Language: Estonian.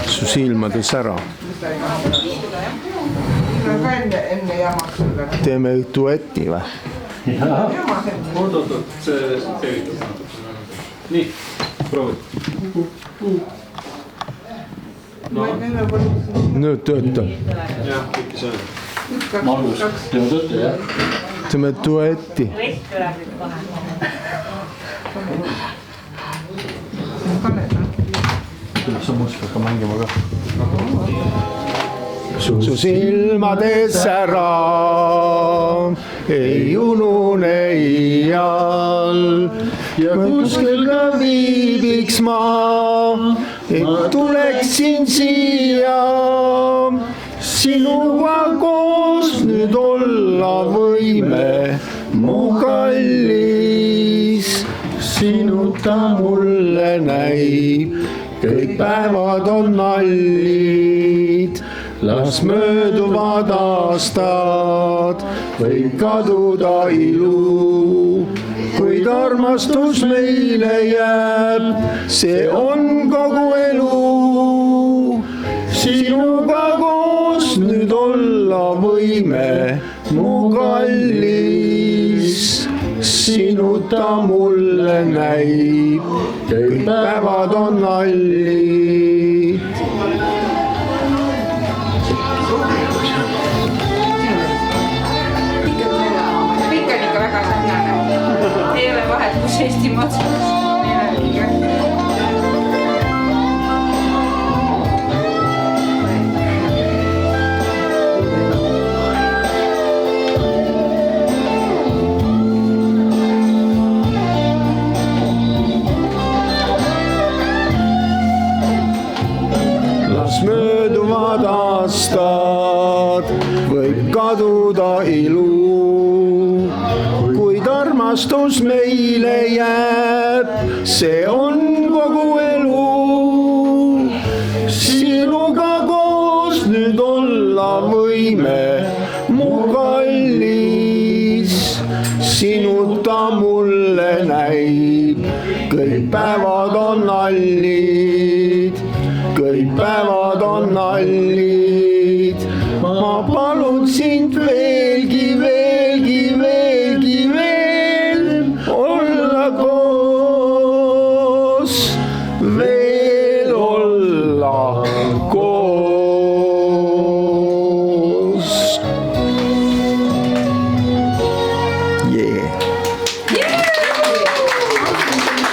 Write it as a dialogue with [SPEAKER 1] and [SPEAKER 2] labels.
[SPEAKER 1] Su silmade sära. Teeme duetti või?
[SPEAKER 2] Oot, see peevitab. Nii, proovid.
[SPEAKER 1] Nüüd töötab.
[SPEAKER 2] Jah, kõike see.
[SPEAKER 3] Margus, teeme tööta, jah?
[SPEAKER 1] Teeme duetti.
[SPEAKER 3] Kuidas sa muusikaga mängima ka?
[SPEAKER 1] Su silmade sära ei unune iial ja kuskil ka viibiks ma, et tuleksin siia. Sinuga koos nüüd olla võime, mu kallis, sinuta mulle näib, kõik päevad on nallid. Las mööduvad aastad, võib kaduda ilu, kuid armastus meile jääb, see on kogu elu. Sinuga koos nüüd olla võime, mu kallis, sinuta mulle näib, kõik päevad on nallid.
[SPEAKER 4] Ei ole vahet, kus Eestimaa otsus.
[SPEAKER 1] Las mööduvad aastad, võib kaduda ilu, kuid armastus meile jääb, see on kogu elu. Sinuga koos nüüd olla võime, mu kallis, sinuta mulle näib, kõik päevad on nallid, kõik päevad on nallid. Ma palun sind veel.